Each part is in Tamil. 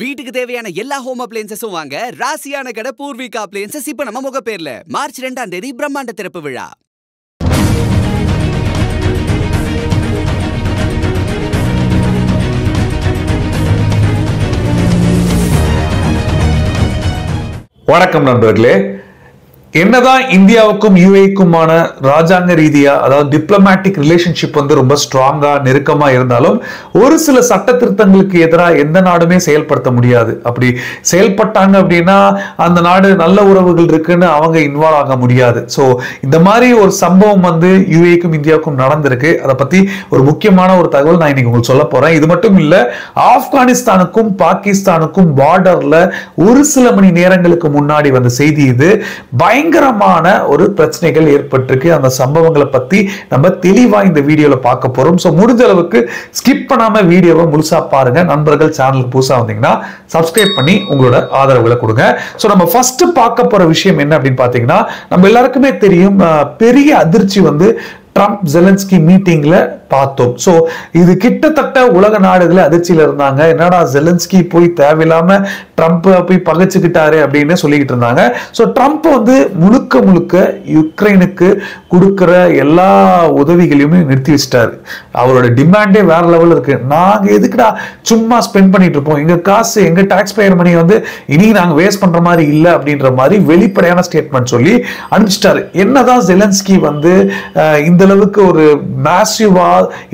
வீட்டுக்கு தேவையான எல்லா ஹோம் அப்ளையன்சஸும் வாங்க ராசியான கடை பூர்விகா அப்ளையன்சஸ் இப்ப நம்ம முகப்பேர்ல மார்ச் 2ஆம் தேதி பிரம்மாண்ட திறப்பு விழா. வணக்கம் நண்பர்களே. என்னதான் இந்தியாவுக்கும் யுஏக்குமான ராஜாங்க ரீதியா அதாவது டிப்ளமேட்டிக் ரிலேஷன்ஷிப் ரொம்ப ஸ்ட்ராங்கா நெருக்கமா இருந்தாலும் ஒரு சில சட்ட திருத்தங்களுக்கு எதிராக எந்த நாடுமே செயல்படுத்த முடியாது. அப்படி செயல்பட்டாங்க அப்படின்னா அந்த நாடு நல்ல உறவுகள் இருக்குன்னு அவங்க இன்வால்வ் ஆக முடியாது. ஸோ இந்த மாதிரி ஒரு சம்பவம் யுஏக்கும் இந்தியாவுக்கும் நடந்திருக்கு. அதை பத்தி ஒரு முக்கியமான ஒரு தகவல் நான் இன்னைக்கு உங்களுக்கு சொல்ல போறேன். இது மட்டும் இல்ல, ஆப்கானிஸ்தானுக்கும் பாகிஸ்தானுக்கும் பார்டர்ல ஒரு சில மணி நேரங்களுக்கு முன்னாடி வந்த செய்தி இது. பயங்கரமான ஒரு பிரச்சனைகள் ஏற்பட்டிருக்கு. அந்த சம்பவங்களை பத்தி நம்ம தெளிவா இந்த வீடியோல பார்க்க போறோம். சோ முடிஞ்ச அளவுக்கு ஸ்கிப் பண்ணாம வீடியோவை முழுசா பாருங்க. நண்பர்கள் சேனலுக்கு புதுசா வந்தீங்கன்னா சப்ஸ்கிரைப் பண்ணி உங்களோட ஆதரவுகளை கொடுங்க. சோ நம்ம ஃபர்ஸ்ட் பார்க்க போற விஷயம் என்ன அப்படின்னு பாத்தீங்கன்னா, நம்ம எல்லாருக்குமே தெரியும், பெரிய அதிர்ச்சி ட்ரம்ப் ஜெலன்ஸ்கி மீட்டிங்ல பார்த்தோம். சோ இது கிட்டத்தட்ட உலக நாடுகள அதிர்ச்சியில இருந்தாங்க. என்னடா ஜெலன்ஸ்கி போய் தேவையில்லாம ட்ரம்ப் போய் பகைச்சுக்கிட்டாரு அப்படின்னு சொல்லிக்கிட்டு இருந்தாங்க. சோ ட்ரம்ப் முழுக்க முழுக்க யுக்ரைனுக்கு கொடுக்கிற எல்லா உதவிகளையுமே நிறுத்தி வச்சிட்டாரு. அவரோட டிமாண்டே வேற லெவல் இருக்கு. நாங்க எதுக்குடா சும்மா ஸ்பெண்ட் பண்ணிட்டு இருப்போம், எங்க காசு எங்க டாக்ஸ் பேயர் மணி இனி நாங்க வேஸ்ட் பண்ற மாதிரி இல்ல அப்படின்ற மாதிரி வெளிப்படையான ஸ்டேட்மெண்ட் சொல்லி அனுப்பிச்சிட்டாரு. என்னதான் ஜெலன்ஸ்கி இந்த அளவுக்கு ஒரு மேசிவா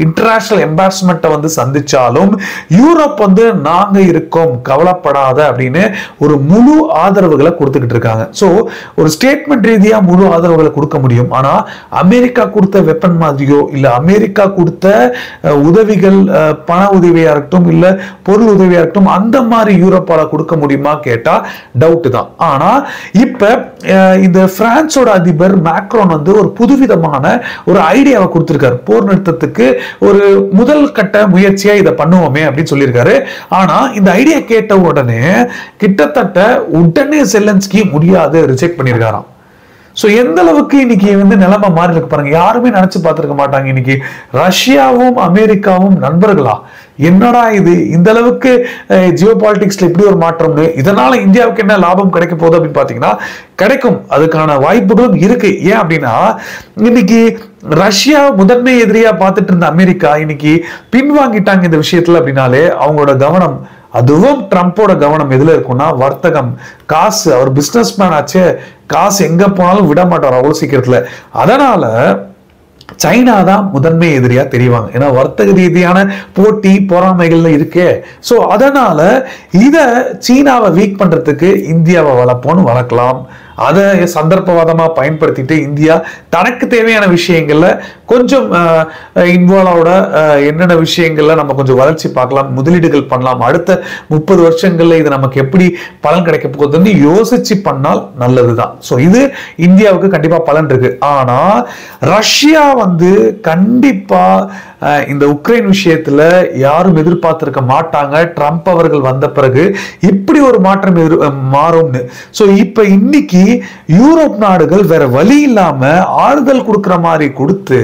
இன்டர்நேஷனல் எம்பாரஸ்மென்ட் சந்திச்சாலும் யூரோப் நாங்க இருக்கோம் கவலைப்படாத அப்படின்னு ஒரு முழு ஆதரவுகளை கொடுத்துக்கிட்டு இருக்காங்க. சோ ஒரு ஸ்டேட்மெண்ட் ரீதியா முழு ஆதரவுகளை கொடுக்க முடியும். ஆனா அமெரிக்கா கொடுத்த வெப்பன் மாதிரியோ இல்ல அமெரிக்கா கொடுத்த உதவிகள், பண உதவியா இருக்கட்டும் இல்ல பொருள் உதவியா இருக்கட்டும், அந்த மாதிரி யூரோப்பால கொடுக்க முடியுமா கேட்டா டவுட் தான். ஆனா இப்ப இந்த பிரான்சோட அதிபர் மேக்ரோன் ஒரு புதுவிதமான ஒரு ஐடியாவை கொடுத்திருக்காரு. போர் நிறுத்தத்துக்கு ஒரு முதல் கட்ட முயற்சியா இதை பண்ணுவோமே அப்படின்னு சொல்லியிருக்காரு. ஆனா இந்த ஐடியா கேட்ட உடனே கிட்டத்தட்ட உடனே ஜெலன்ஸ்கி முடியாது ரிஜெக்ட் பண்ணியிருக்காராம். சோ எந்த அளவுக்கு இன்னைக்கு நிலைமை மாறி இருக்கு பாருங்க. யாருமே நினைச்சு பார்த்திருக்க மாட்டாங்க இன்னைக்கு ரஷ்யாவும் அமெரிக்காவும் நண்பர்களா. என்னடா இது, இந்த அளவுக்கு ஜியோ பாலிடிக்ஸ்ல இப்படி ஒரு மாற்றம். இதனால இந்தியாவுக்கு என்ன லாபம் கிடைக்க போகுது அப்படின்னு பாத்தீங்கன்னா, கிடைக்கும், அதுக்கான வாய்ப்புகளும் இருக்கு. ஏன் அப்படின்னா, இன்னைக்கு ரஷ்யா முதன்மை எதிரியா பார்த்துட்டு இருந்த அமெரிக்கா இன்னைக்கு பின்வாங்கிட்டாங்க இந்த விஷயத்துல அப்படின்னாலே அவங்களோட கவனம், அதுவும் ட்ரம்போட கவனம் எதுல இருக்கும்னா வர்த்தகம், காசு. அவர் பிசினஸ் மேன் ஆச்சு, காசு எங்க போனாலும் விட மாட்டார் அவ்வளவு சீக்கிரத்துல. அதனால சைனா தான் முதன்மை எதிரியா தெரிவாங்க. ஏன்னா வர்த்தக ரீதியான போட்டி பொறாமைகள்ல இருக்கே. சோ அதனால இத சீனாவை வீக் பண்றதுக்கு இந்தியாவை வளர்க்கலாம். அதை சந்தர்ப்பவாதமா பயன்படுத்திட்டு இந்தியா தனக்கு தேவையான விஷயங்கள்ல கொஞ்சம் இன்வால்வோட என்னென்ன விஷயங்கள்ல நம்ம கொஞ்சம் வளர்ச்சி பார்க்கலாம், முதலீடுகள் பண்ணலாம். அடுத்த 30 வருஷங்கள்ல இது நமக்கு எப்படி பலன் கிடைக்க போகுதுன்னு யோசிச்சு பண்ணால் நல்லதுதான். சோ இது இந்தியாவுக்கு கண்டிப்பா பலன் இருக்கு. ஆனா ரஷ்யா கண்டிப்பா இந்த உக்ரைன் விஷயத்துல யாரும் எதிர்பார்த்திருக்க மாட்டாங்க. ட்ரம்ப் அவர்கள் வந்த பிறகு இப்படி ஒரு மாற்றம் மாறும்னு. சோ இப்ப இன்னைக்கு யூரோப் நாடுகள் வேற வழி இல்லாம ஆறுதல் கொடுக்கிற மாதிரி கொடுத்து,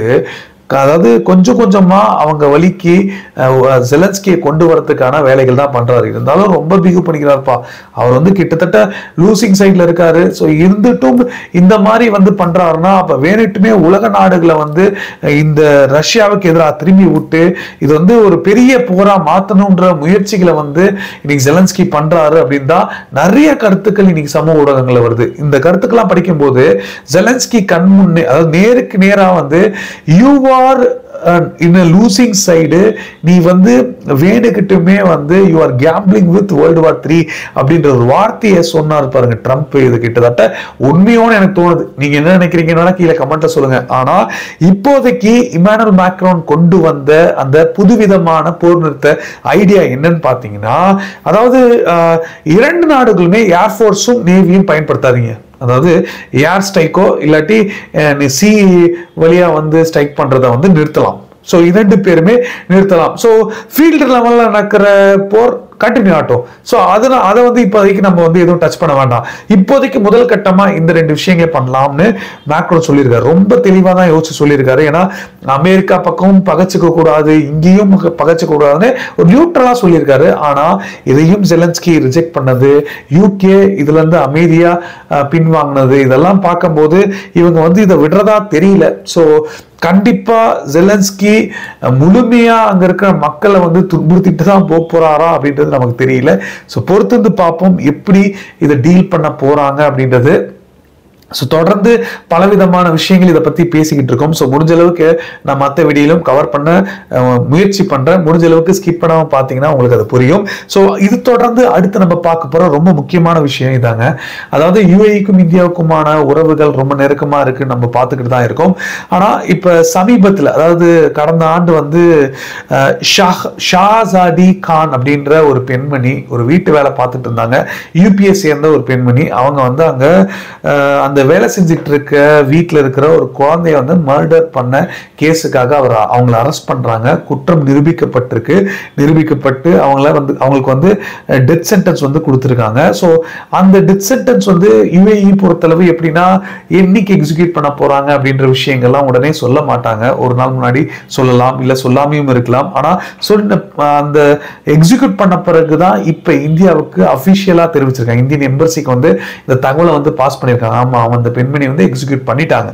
அதாவது கொஞ்சம் கொஞ்சமா அவங்க வழிக்கு ஜெலன்ஸ்கியை கொண்டு வரதுக்கான வேலைகள் தான் பண்றாரு. இருந்தாலும் ரொம்ப பிகு பண்ணிக்கிறாருப்பா. அவர் கிட்டத்தட்ட லூசிங் சைட்ல இருக்காரு. ஸோ இருந்துட்டும் இந்த மாதிரி பண்றாருன்னா அப்ப வேணுட்டுமே உலக நாடுகளை இந்த ரஷ்யாவுக்கு எதிராக திரும்பி விட்டு இது ஒரு பெரிய போரா மாத்தணும்ன்ற முயற்சிகளை இன்னைக்கு ஜெலன்ஸ்கி பண்றாரு அப்படின்னு தான் நிறைய கருத்துக்கள் இன்னைக்கு சமூக ஊடகங்கள்ல வருது. இந்த கருத்துக்கெல்லாம் படிக்கும் போது ஜெலன்ஸ்கி கண் முன்னே, அதாவது நேருக்கு நேரா you are in a losing side, நீ வேணுகிட்டுமே you are gambling with World War III அப்படின்ற ஒரு வார்த்தையை சொன்னார் பாருங்க ட்ரம்ப். இது கிட்டத்தட்ட உண்மையோன்னு எனக்கு தோணுது. நீங்க என்ன நினைக்கிறீங்கன்னா கீழே கமெண்ட்ல சொல்லுங்க. ஆனா இப்போதைக்கு இமானுவேல் மேக்ரான் கொண்டு வந்த அந்த புதுவிதமான போர் நிறுத்த ஐடியா என்னன்னு பாத்தீங்கன்னா, அதாவது இரண்டு நாடுகளுமே ஏர்ஃபோர்ஸும் நேவியும் பயன்படுத்தாதீங்க. அதாவது ஏர் ஸ்ட்ரைக்கோ இல்லாட்டி சி வழியா ஸ்ட்ரைக் பண்றதை நிறுத்தலாம். சோ இரண்டு பேருமே நிறுத்தலாம். சோ ஃபீல்டு லெவல்ல நடக்கிற போர் கண்டினியூ ஆகட்டும். ஸோ அதை வந்து இப்போதைக்கு நம்ம வந்து எதுவும் டச் பண்ண வேண்டாம். இப்போதைக்கு முதல் கட்டமா இந்த 2 விஷயங்களை பண்ணலாம்னு மேக்ரோ சொல்லியிருக்காரு. ரொம்ப தெளிவாக தான் யோசிச்சு சொல்லியிருக்காரு. ஏன்னா அமெரிக்கா பக்கம் பகச்சுக்க கூடாது, இங்கேயும் பகச்சுக்க கூடாதுன்னு ஒரு நியூட்ரலா சொல்லியிருக்காரு. ஆனா இதையும் ஜெலன்ஸ்கி ரிஜெக்ட் பண்ணது, யூகே இதுல இருந்து அமைதியா பின்வாங்கினது, இதெல்லாம் பார்க்கும்போது இவங்க வந்து இதை விடுறதா தெரியல. ஸோ கண்டிப்பா ஜெலன்ஸ்கி முழுமையா அங்க இருக்கிற மக்களை வந்து துன்புறுத்திட்டு தான் போறாரா அப்படின்றது நமக்கு தெரியல. ஸோ பொறுத்திருந்து பார்ப்போம் எப்படி இதை டீல் பண்ண போறாங்க அப்படின்றது. ஸோ தொடர்ந்து பலவிதமான விஷயங்கள் இதை பத்தி பேசிக்கிட்டு இருக்கோம். ஸோ முடிஞ்ச அளவுக்கு நான் மற்ற வீடியோலும் கவர் பண்ண முயற்சி பண்றேன். முடிஞ்ச அளவுக்கு ஸ்கிப் பண்ணாம பார்த்தீங்கன்னா உங்களுக்கு அது புரியும். ஸோ இது தொடர்ந்து அடுத்து நம்ம பார்க்க போற ரொம்ப முக்கியமான விஷயம் இதாங்க. அதாவது யுஏஇக்கும் இந்தியாவுக்குமான உறவுகள் ரொம்ப நெருக்கமா இருக்கு, நம்ம பார்த்துக்கிட்டு தான் இருக்கோம். ஆனா இப்ப சமீபத்தில், அதாவது கடந்த ஆண்டு வந்து ஷாசாடி கான் அப்படின்ற ஒரு பெண்மணி ஒரு வீட்டு வேலை பார்த்துட்டு இருந்தாங்க. யூபிஎஸ் சேர்ந்த ஒரு பெண்மணி. அவங்க வந்து அங்க அந்த வேலை செஞ்சுட்டு இருக்க வீட்டில் இருக்கிற ஒரு குழந்தைய வந்து மர்டர் பண்ண கேஸுக்காக அவங்களை அரெஸ்ட் பண்றாங்க. குற்றம் நிரூபிக்கப்பட்டு அவங்களுக்கு வந்து டெத் சென்டென்ஸ் வந்து கொடுத்துருக்காங்க. ஸோ அந்த டெத் சென்டென்ஸ் வந்து யுஏஇ பொறுத்தளவு எப்படின்னா என்னைக்கு எக்ஸிக்யூட் பண்ண போறாங்க அப்படின்ற விஷயங்கள்லாம் உடனே சொல்ல மாட்டாங்க. ஒரு நாள் முன்னாடி சொல்லலாம், இல்லை சொல்லாமையும் இருக்கலாம். ஆனா அந்த எக்ஸிக்யூட் பண்ண பிறகுதான் இப்ப இந்தியாவுக்கு அபிஷியலா தெரிவிச்சிருக்காங்க. இந்தியன் எம்பசிக்கு வந்து இந்த தகவலை வந்து பாஸ் பண்ணியிருக்காங்க. ஆமா, அந்த பெண்மணி வந்து எக்ஸிக்யூட் பண்ணிட்டாங்க.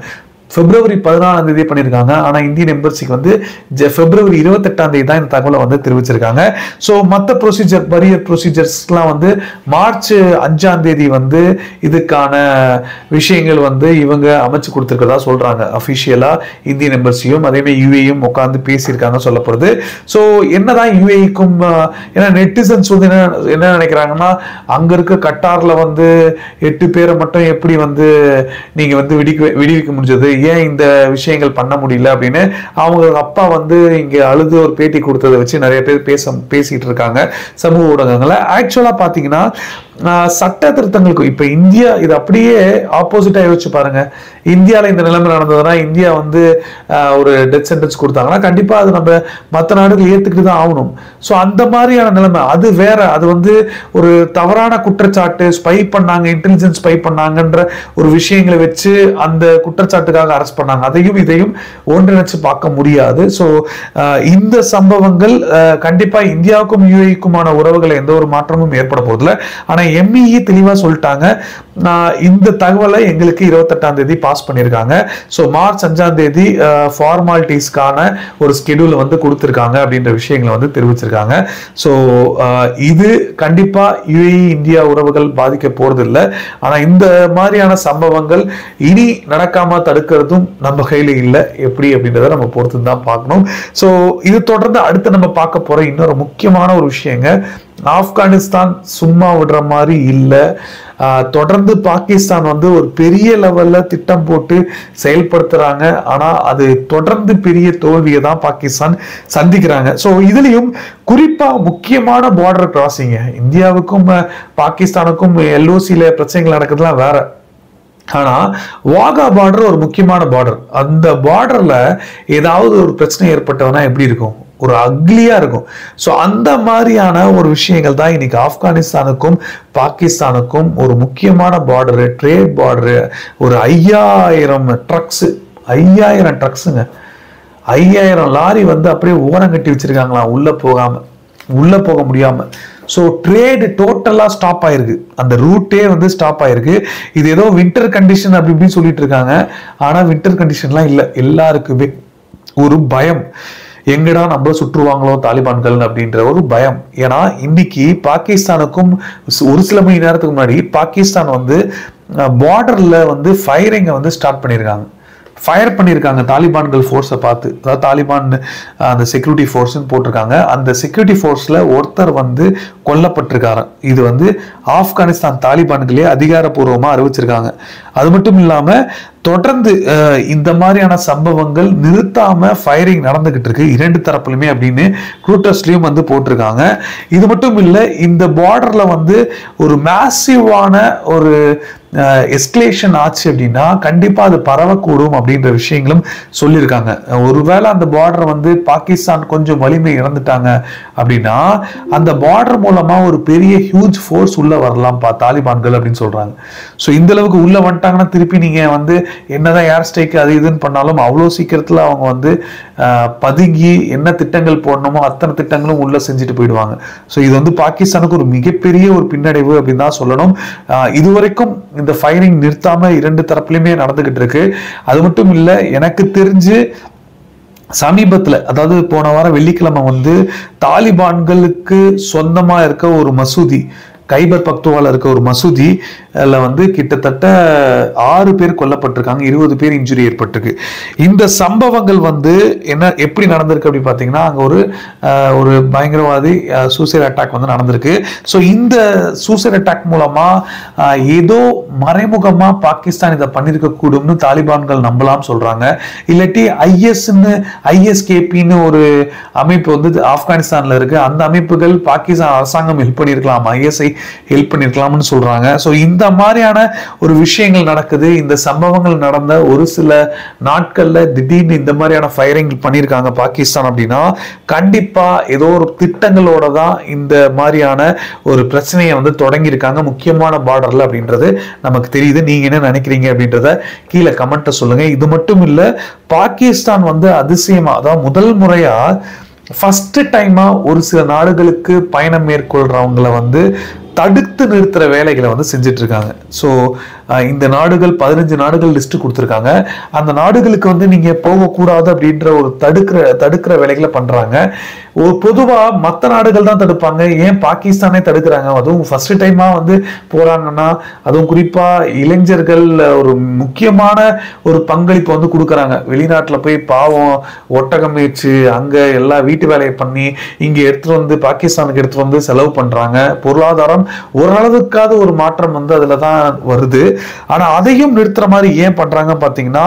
பிப்ரவரி 14 பண்ணிருக்காங்க. ஆனா இந்தியன் எம்பசிக்கு வந்து பிப்ரவரி 28 தான் இந்த தகவலை வந்து தெரிவிச்சிருக்காங்க. ஸோ மற்ற பரியர் ப்ரொசீஜர்ஸ்லாம் வந்து மார்ச் 5 வந்து இதுக்கான விஷயங்கள் வந்து இவங்க அமைச்சு கொடுத்துருக்கதா சொல்றாங்க. அபிஷியலா இந்தியன் எம்பசியும் அதே மாதிரி யுஏயும் உட்காந்து பேசியிருக்காங்க சொல்லப்படுது. ஸோ என்னதான் யுஏக்கும், ஏன்னா நெட்டிசன்ஸ் வந்து என்ன நினைக்கிறாங்கன்னா, அங்க இருக்க கட்டார்ல வந்து 8 பேரை மட்டும் எப்படி வந்து நீங்க வந்து விடுவிக்க முடிஞ்சது, ஏன் இந்த விஷயங்கள் பண்ண முடியல அப்படின்னு அவங்க அப்பா வந்து இங்க அழுது ஒரு பேட்டி கொடுத்ததை வச்சு நிறைய பேர் பேசிட்டு இருக்காங்க சமூக ஊடகங்கள்ல. ஆக்சுவலா பாத்தீங்கன்னா சட்ட திருத்தங்களுக்கும் இப்ப இந்தியா இது அப்படியே ஆப்போசிட்டா யோசிச்சு பாருங்க. இந்தியால இந்த நிலைமை நடந்ததுன்னா, இந்தியா வந்து ஒரு டெத் சென்டென்ஸ் கொடுத்தாங்கன்னா கண்டிப்பா அது நம்ம மற்ற நாடுகள் ஏத்துக்கிட்டு தான் ஆகணும். ஸோ அந்த மாதிரியான நிலைமை அது வேற. அது வந்து ஒரு தவறான குற்றச்சாட்டு, ஸ்பை பண்ணாங்க, இன்டெலிஜென்ஸ் ஸ்பை பண்ணாங்கன்ற ஒரு விஷயங்களை வச்சு அந்த குற்றச்சாட்டுக்காக அரெஸ்ட் பண்ணாங்க. அதையும் இதையும் ஒன்றிணைச்சு பார்க்க முடியாது. ஸோ இந்த சம்பவங்கள் கண்டிப்பா இந்தியாவுக்கும் யுஏஇக்குமான உறவுகளை எந்த ஒரு மாற்றமும் ஏற்பட போதில்லை. ஆனா எம்இஇ தெளிவா சொல்லிட்டாங்க, இந்த தகவலை எங்களுக்கு 28 பாஸ் பண்ணிருக்காங்க. ஸோ மார்ச் 5 ஃபார்மாலிட்டிஸ்க்கான ஒரு ஸ்கெடியூல் வந்து கொடுத்திருக்காங்க அப்படின்ற விஷயங்களை வந்து தெரிவிச்சிருக்காங்க. ஸோ இது கண்டிப்பா யுஏஇ இந்தியா உறவுகள் பாதிக்க போறது இல்லை. ஆனா இந்த மாதிரியான சம்பவங்கள் இனி நடக்காம தடுக்கிறதும் நம்ம கையில இல்லை. எப்படி அப்படின்றத நம்ம பொறுத்து தான் பார்க்கணும். ஸோ இது தொடர்ந்து அடுத்து நம்ம பார்க்க போற இன்னொரு முக்கியமான ஒரு விஷயங்க, ஆப்கானிஸ்தான் சும்மா விடுற மாதிரி இல்லை. தொடர்ந்து பாகிஸ்தான் வந்து ஒரு பெரிய லெவல்ல திட்டம் போட்டு செயல்படுத்துறாங்க. ஆனா அது தொடர்ந்து பெரிய தோல்வியை தான் பாகிஸ்தான் சந்திக்கிறாங்க. ஸோ இதுலயும் குறிப்பா முக்கியமான பார்டர் கிராசிங், இந்தியாவுக்கும் பாகிஸ்தானுக்கும் எல்ஓசியில பிரச்சனைகள் நடக்கிறதுலாம் வேற. ஆனா வாகா பார்டர் ஒரு முக்கியமான பார்டர். அந்த பார்டர்ல ஏதாவது ஒரு பிரச்சனை ஏற்பட்டவனா எப்படி இருக்கும், ஒரு அக்லியா இருக்கும். ஸோ அந்த மாதிரியான ஒரு விஷயங்கள் தான் இன்னைக்கு ஆப்கானிஸ்தானுக்கும் பாகிஸ்தானுக்கும் ஒரு முக்கியமான பார்டரு, ட்ரேட் பார்டரு. ஒரு 5000 ட்ரக்ஸுங்க, 5000 லாரி வந்து அப்படியே ஓரம் கட்டி வச்சிருக்காங்களாம், உள்ள போக முடியாம. ஸோ ட்ரேடு டோட்டலா ஸ்டாப் ஆயிருக்கு, அந்த ரூட்டே வந்து ஸ்டாப் ஆயிருக்கு. இது ஏதோ வின்டர் கண்டிஷன் அப்படி இப்படின்னு சொல்லிட்டு இருக்காங்க. ஆனா வின்டர் கண்டிஷன்லாம் இல்லை, எல்லாருக்குமே ஒரு பயம், எங்கடா நம்ம சுற்றுவாங்களோ தாலிபான்கள் அப்படின்ற ஒரு பயம். ஏன்னா இன்னைக்கு பாகிஸ்தானுக்கும் ஒரு சில மணி நேரத்துக்கு முன்னாடி பாகிஸ்தான் வந்து பார்டர்ல வந்து ஃபயரிங்கை வந்து ஸ்டார்ட் பண்ணியிருக்காங்க தாலிபான்கள் ஃபோர்ஸை பார்த்து. அதாவது தாலிபான் அந்த செக்யூரிட்டி ஃபோர்ஸ்ன்னு போட்டிருக்காங்க. அந்த செக்யூரிட்டி ஃபோர்ஸ்ல ஒருத்தர் வந்து கொல்லப்பட்டிருக்காரு. இது வந்து ஆப்கானிஸ்தான் தாலிபான்களே அதிகாரப்பூர்வமா அறிவிச்சிருக்காங்க. அது மட்டும் இல்லாம தொடர்ந்து இந்த மாதிரியான சம்பவங்கள் நிறுத்தாம ஃபயரிங் நடந்துகிட்டு இருக்கு 2 தரப்புலுமே அப்படின்னு ட்விட்டர்ஸ்லயும் வந்து போட்டிருக்காங்க. இது மட்டும் இல்லை, இந்த பார்டர்ல வந்து ஒரு மேசிவான ஒரு எஸ்கலேஷன் ஆச்சு அப்படின்னா கண்டிப்பா அது பரவக்கூடும் அப்படின்ற விஷயங்களும் சொல்லியிருக்காங்க. ஒருவேளை அந்த பார்டர் வந்து பாகிஸ்தான் கொஞ்சம் வலிமை இழந்துட்டாங்க அப்படின்னா அந்த பார்டர் மூலமா ஒரு பெரிய ஹியூஜ் ஃபோர்ஸ் உள்ள வரலாம் தாலிபான்கள் அப்படின்னு சொல்றாங்க. ஸோ இந்த அளவுக்கு உள்ள வந்துட்டாங்கன்னா திருப்பி நீங்க வந்து என்னதான் ஏர் ஸ்ட்ரைக் அது இதுன்னு பண்ணாலும் அவ்வளோ சீக்கிரத்துல அவங்க வந்து பதுங்கி என்ன திட்டங்கள் போடணுமோ அத்தனை திட்டங்களும் உள்ள செஞ்சுட்டு போயிடுவாங்க. ஸோ இது வந்து பாகிஸ்தானுக்கு ஒரு மிகப்பெரிய ஒரு பின்னடைவு அப்படின்னு தான் சொல்லணும். இதுவரைக்கும் இந்த ஃபயரிங் நிறுத்தாம இரண்டு தரப்புலையுமே நடந்துகிட்டு இருக்கு. அது மட்டும் இல்ல, எனக்கு தெரிஞ்சு சமீபத்துல, அதாவது போன வாரம் வெள்ளிக்கிழமை வந்து தாலிபான்களுக்கு சொந்தமா இருக்க ஒரு மசூதி, கைபர் பக்துவால இருக்க ஒரு மசூதி வந்து கிட்டத்தட்ட 6 பேர் கொல்லப்பட்டிருக்காங்க, 20 பேர் இன்ஜுரி ஏற்பட்டிருக்கு. இந்த சம்பவங்கள் வந்து என்ன எப்படி நடந்திருக்கு அப்படி பாத்தீங்கன்னா, அங்க ஒரு பயங்கரவாதி சூசைட் அட்டாக் வந்து நடந்திருக்கு. ஸோ இந்த சூசைட் அட்டாக் மூலமா ஏதோ மறைமுகமா பாகிஸ்தான் இதை பண்ணிருக்க கூடும்னு தாலிபான்கள் நம்பலாம் சொல்றாங்க. இல்லாட்டி ஐஎஸ்கேபின்னு ஒரு அமைப்பு வந்து ஆப்கானிஸ்தான்ல இருக்கு, அந்த அமைப்புகள் பாகிஸ்தான் அரசாங்கம் ஹெல்ப் பண்ணிருக்கலாம், ஐஎஸ்ஐ ஹெல்ப் பண்ணிருக்கலாம்னு சொல்றாங்க. ஸோ இந்த மாதிரியான ஒரு விஷயங்கள் நடக்குது. இந்த சம்பவங்கள் நடந்த ஒரு சில நாட்கள்ல திடீர்னு இந்த மாதிரியான ஃபயரிங் பண்ணியிருக்காங்க பாகிஸ்தான் அப்படின்னா கண்டிப்பா ஏதோ ஒரு திட்டங்களோட தான் இந்த மாதிரியான ஒரு பிரச்சனையை வந்து தொடங்கி இருக்காங்க முக்கியமான பார்டர்ல அப்படின்றது நமக்கு தெரியுது. நீங்க என்ன நினைக்கிறீங்க அப்படின்றத கீழே கமெண்ட்ல சொல்லுங்க. இது மட்டும் இல்ல, பாகிஸ்தான் வந்து அதிசயமா, அதாவது முதல் முறையா ஃபர்ஸ்ட் டைமா ஒரு சில நாடுகளுக்கு பயணம் மேற்கொள்றவங்களை வந்து தடுத்து நிறுத்துற வேலைகளை வந்து செஞ்சுட்டு இருக்காங்க. ஸோ இந்த நாடுகள் 15 நாடுகள் லிஸ்ட் கொடுத்துருக்காங்க. அந்த நாடுகளுக்கு வந்து நீங்க போகக்கூடாது அப்படின்ற ஒரு தடுக்கிற வேலைகளை பண்றாங்க. ஒரு பொதுவா மற்ற நாடுகள் தான் தடுப்பாங்க, ஏன் பாகிஸ்தானே தடுக்கிறாங்க? அதுவும் ஃபர்ஸ்ட் டைமா வந்து போறாங்கன்னா, அதுவும் குறிப்பா இளைஞர்கள் ஒரு முக்கியமான ஒரு பங்களிப்பு வந்து கொடுக்குறாங்க. வெளிநாட்டுல போய் பாவம் ஒட்டகம் மேய்ச்சு அங்க எல்லா வீட்டு வேலையை பண்ணி இங்க எடுத்துட்டு வந்து பாகிஸ்தானுக்கு எடுத்துட்டு வந்து செலவு பண்றாங்க. பொருளாதாரம் ஓரளவுக்காவது ஒரு மாற்றம் வந்து அதுலதான் வருது. ஆனா அதையும் நிறுத்துற மாதிரி ஏன் பண்றாங்க பாத்தீங்கன்னா,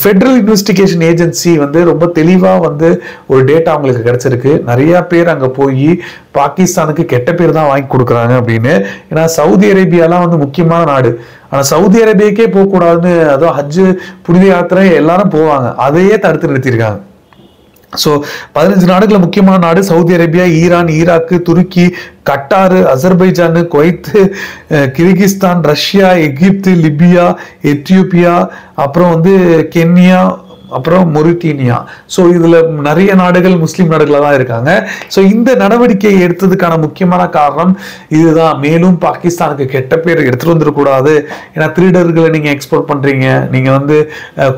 ஃபெடரல் இன்வெஸ்டிகேஷன் ஏஜென்சி வந்து ரொம்ப தெளிவா வந்து ஒரு டேட்டா அவங்களுக்கு கிடைச்சிருக்கு. நிறைய பேர் அங்க போய் பாகிஸ்தானுக்கு கெட்ட பேர் தான் வாங்கி கொடுக்குறாங்க அப்படின்னு. ஏன்னா சவுதி அரேபியாலாம் வந்து முக்கியமான நாடு, ஆனா சவுதி அரேபியாக்கே போக கூடாதுன்னு, அதுவும் ஹஜ் புனித யாத்திரை எல்லாரும் போவாங்க, அதையே தடுத்து நிறுத்திருக்காங்க. ஸோ 15 நாடுகள் முக்கியமான நாடு சவுதி அரேபியா, ஈரான், ஈராக்கு, துருக்கி, கட்டாரு, அசர்பைஜான், குவைத்து, கிர்கிஸ்தான், ரஷ்யா, எகிப்து, லிபியா, எத்தியோப்பியா, அப்புறம் வந்து கென்யா, அப்புறம் மொரிட்டீனியா. ஸோ இதுல நிறைய நாடுகள் முஸ்லீம் நாடுகளா தான் இருக்காங்க. ஸோ இந்த நடவடிக்கையை எடுத்ததுக்கான முக்கியமான காரணம் இதுதான். மேலும் பாகிஸ்தானுக்கு கெட்ட பேர் எடுத்துட்டு வந்துடக்கூடாது. ஏன்னா திருடர்களை நீங்க எக்ஸ்போர்ட் பண்றீங்க, நீங்க வந்து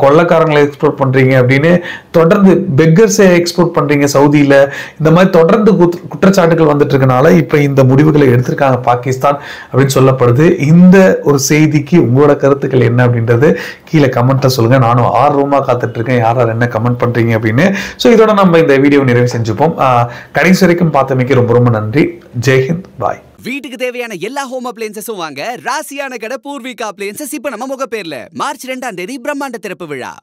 கொள்ளக்காரங்களை எக்ஸ்போர்ட் பண்றீங்க அப்படின்னு தொடர்ந்து பெக்கர்ஸை எக்ஸ்போர்ட் பண்றீங்க சவுதியில. இந்த மாதிரி தொடர்ந்து குற்றச்சாட்டுகள் வந்துட்டு இருக்கனால இப்ப இந்த முடிவுகளை எடுத்திருக்காங்க பாகிஸ்தான் அப்படின்னு சொல்லப்படுது. இந்த ஒரு செய்திக்கு உங்களோட கருத்துக்கள் என்ன அப்படின்றது கீழே கமெண்ட்ல சொல்லுங்க. நானும் ஆர்வமா காத்துட்டு இருக்கேன் யார் என்ன கமெண்ட் பண்றீங்க அப்படின்னு. சோ இதோட நம்ம இந்த வீடியோ நிறைவு செஞ்சுப்போம். கடைசி வரைக்கும் பார்த்தமைக்கு ரொம்ப ரொம்ப நன்றி. ஜெய்ஹிந்த், பாய். வீட்டுக்கு தேவையான எல்லா ஹோம் அப்ளையன்சஸும் வாங்க ராசியான கடை பூர்விகா அப்ளையன்சஸ் இப்ப நம்ம முகப்பேர்ல. மார்ச் 2ஆம் தேதி பிரம்மாண்ட திறப்பு விழா.